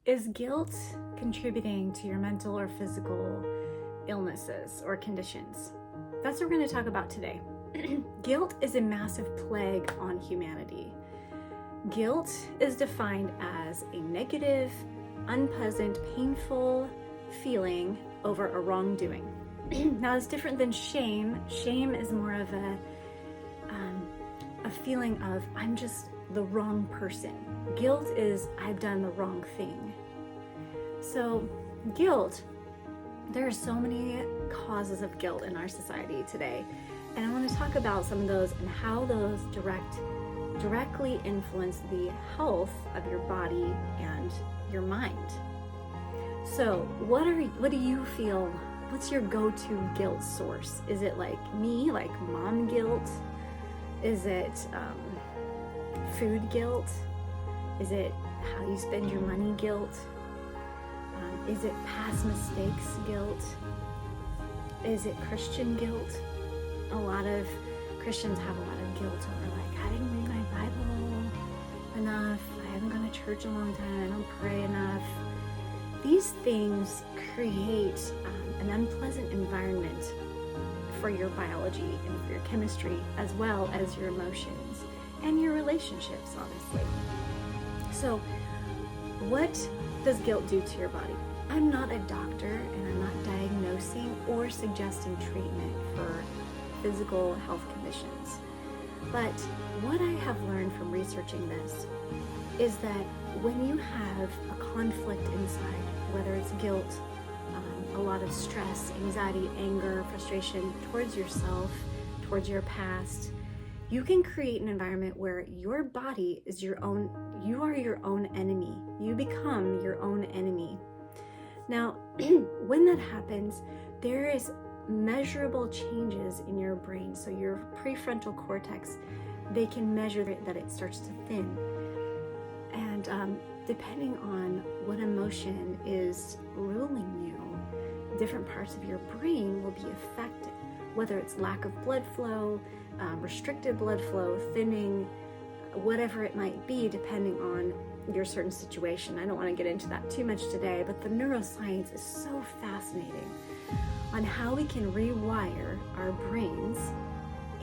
Is guilt contributing to your mental or physical illnesses or conditions? That's what we're going to talk about today. Guilt is a massive plague on humanity. Guilt is defined as a negative, unpleasant, painful feeling over a wrongdoing. Now, it's different than shame. Shame is more of a feeling of I'm just the wrong person. Guilt is I've done the wrong thing. So guilt, there are so many causes of guilt in our society today, and I want to talk about some of those and how those directly influence the health of your body and your mind. So what do you feel? What's your go-to guilt source? Is it like me, like mom guilt? Is it food guilt? Is it how you spend your money guilt? Is it past mistakes guilt? Is it Christian guilt? A lot of Christians have a lot of guilt over like, I didn't read my Bible enough, I haven't gone to church a long time, I don't pray enough. These things create an unpleasant environment for your biology and for your chemistry, as well as your emotions and your relationships, honestly. So what does guilt do to your body? I'm not a doctor, and I'm not diagnosing or suggesting treatment for physical health conditions. But what I have learned from researching this is that when you have a conflict inside, whether it's guilt, a lot of stress, anxiety, anger, frustration towards yourself, towards your past, you can create an environment where your body is you are your own enemy. You become your own enemy. Now, when that happens, there is measurable changes in your brain. So your prefrontal cortex, they can measure that it starts to thin. And depending on what emotion is ruling you, different parts of your brain will be affected, whether it's lack of blood flow, restricted blood flow, thinning, whatever it might be, depending on your certain situation. I don't want to get into that too much today, but the neuroscience is so fascinating on how we can rewire our brains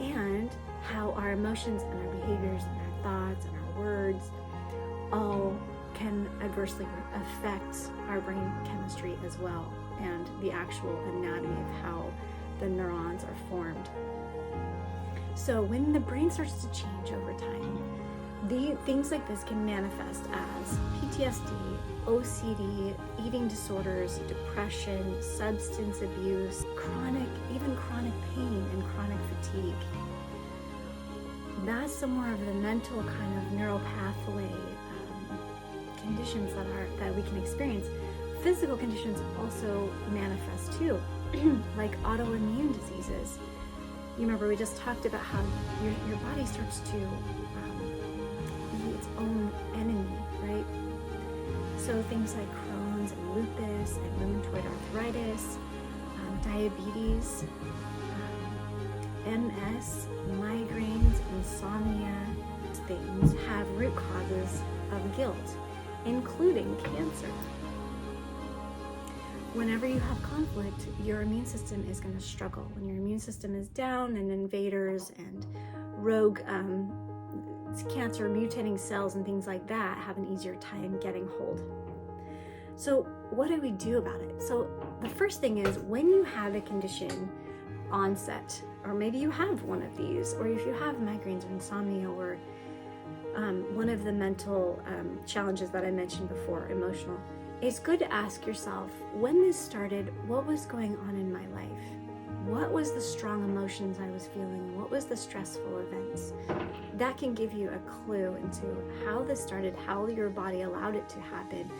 and how our emotions and our behaviors and our thoughts and our words all can adversely affect our brain chemistry as well, and the actual anatomy of how the neurons are formed. So when the brain starts to change over time, things like this can manifest as PTSD, OCD, eating disorders, depression, substance abuse, chronic pain and chronic fatigue. That's some more of the mental kind of neural pathway conditions that we can experience. Physical conditions also manifest too, like autoimmune diseases. You remember we just talked about how your body starts to be its own enemy, right? So things like Crohn's and lupus and rheumatoid arthritis, diabetes, MS, migraines, insomnia, things have root causes of guilt, including cancer. Whenever you have conflict, your immune system is going to struggle. When your immune system is down, and invaders and rogue cancer mutating cells and things like that have an easier time getting hold. So what do we do about it? So the first thing is, when you have a condition onset, or maybe you have one of these, or if you have migraines or insomnia, or one of the mental challenges that I mentioned before, emotional, it's good to ask yourself, when this started, what was going on in my life? What was the strong emotions I was feeling? What was the stressful events? That can give you a clue into how this started, how your body allowed it to happen,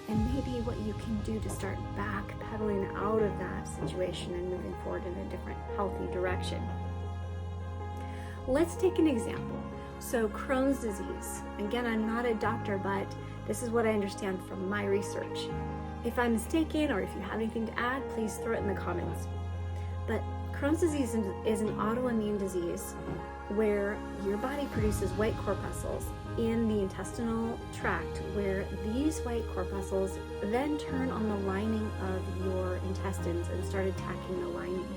and maybe what you can do to start backpedaling out of that situation and moving forward in a different, healthy direction. Let's take an example. So Crohn's disease. Again, I'm not a doctor, but this is what I understand from my research. If I'm mistaken, or if you have anything to add, please throw it in the comments. But Crohn's disease is an autoimmune disease where your body produces white corpuscles in the intestinal tract, where these white corpuscles then turn on the lining of your intestines and start attacking the lining.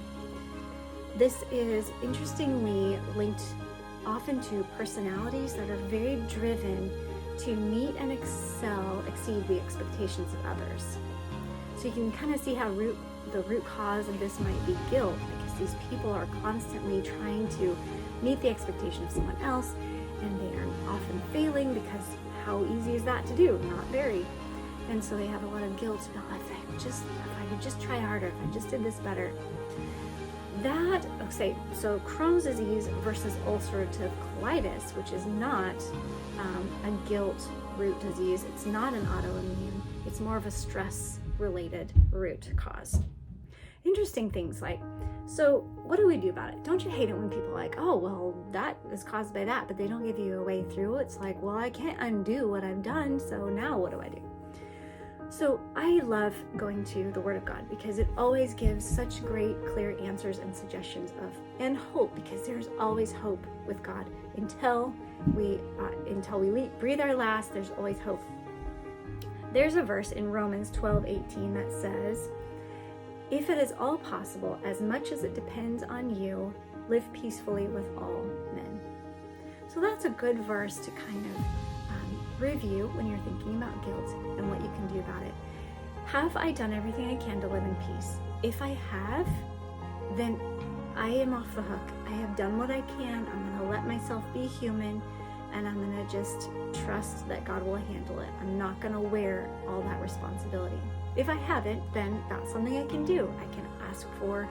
This is interestingly linked often to personalities that are very driven to meet and exceed the expectations of others. So you can kind of see how the root cause of this might be guilt, because these people are constantly trying to meet the expectation of someone else, and they are often failing, because how easy is that to do? Not very. And so they have a lot of guilt about, if I could just try harder, if I just did this better. So Crohn's disease versus ulcerative colitis, which is not a guilt root disease. It's not an autoimmune. It's more of a stress-related root cause. Interesting things like, so what do we do about it? Don't you hate it when people are like, oh, well, that is caused by that, but they don't give you a way through? It's like, well, I can't undo what I've done, so now what do I do? So I love going to the Word of God, because it always gives such great, clear answers and suggestions and hope, because there's always hope with God. Until we breathe our last, there's always hope. There's a verse in Romans 12:18 that says, if it is all possible, as much as it depends on you, live peacefully with all men. So that's a good verse to kind of review when you're thinking about guilt and what you can do about it. Have I done everything I can to live in peace? If I have, then I am off the hook. I have done what I can. I'm going to let myself be human, and I'm going to just trust that God will handle it. I'm not going to wear all that responsibility. If I haven't, then that's something I can do. I can ask for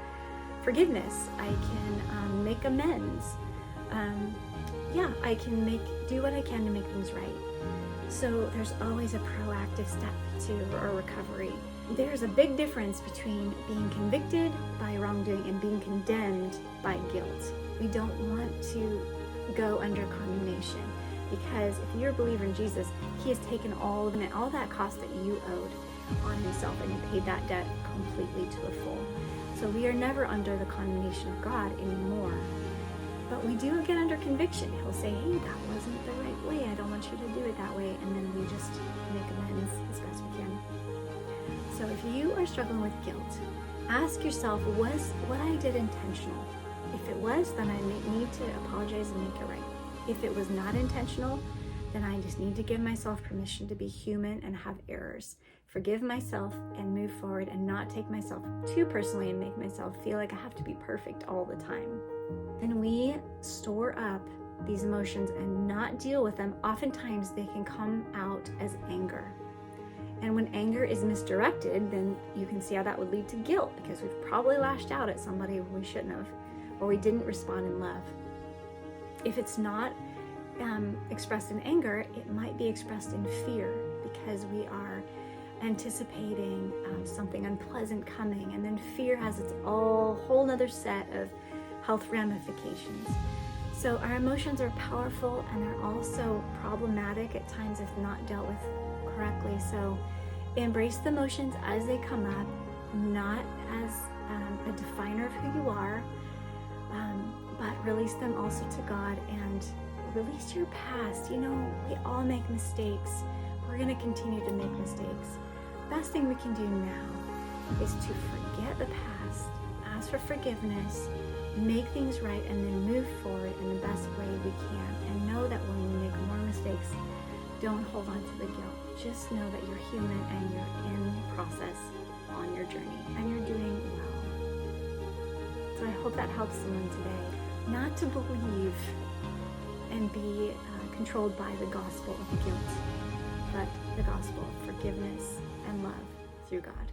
forgiveness. I can make amends. I can do what I can to make things right. So there's always a proactive step to our recovery. There's a big difference between being convicted by wrongdoing and being condemned by guilt. We don't want to go under condemnation, because if you're a believer in Jesus, He has taken all that cost that you owed on Himself, and He paid that debt completely to the full. So we are never under the condemnation of God anymore. But we do get under conviction. He'll say, hey, that wasn't the right way. I don't want you to do it that way. And then we just make amends as best we can. So if you are struggling with guilt, ask yourself, was what I did intentional? If it was, then I need to apologize and make it right. If it was not intentional, then I just need to give myself permission to be human and have errors. Forgive myself and move forward, and not take myself too personally and make myself feel like I have to be perfect all the time. When we store up these emotions and not deal with them, oftentimes they can come out as anger. And when anger is misdirected, then you can see how that would lead to guilt, because we've probably lashed out at somebody we shouldn't have, or we didn't respond in love. If it's not expressed in anger, it might be expressed in fear, because we are anticipating something unpleasant coming, and then fear has its whole nother set of health ramifications. So our emotions are powerful, and they're also problematic at times if not dealt with correctly. So embrace the emotions as they come up, not as a definer of who you are, but release them also to God, and release your past. We all make mistakes. We're going to continue to make mistakes. Best thing we can do now is to forget the past, ask for forgiveness, make things right, and then move forward in the best way we can. And know that when we make more mistakes, don't hold on to the guilt. Just know that you're human and you're in process on your journey, and you're doing well. So I hope that helps someone today. Not to believe and be controlled by the gospel of guilt, but the gospel of forgiveness and love through God.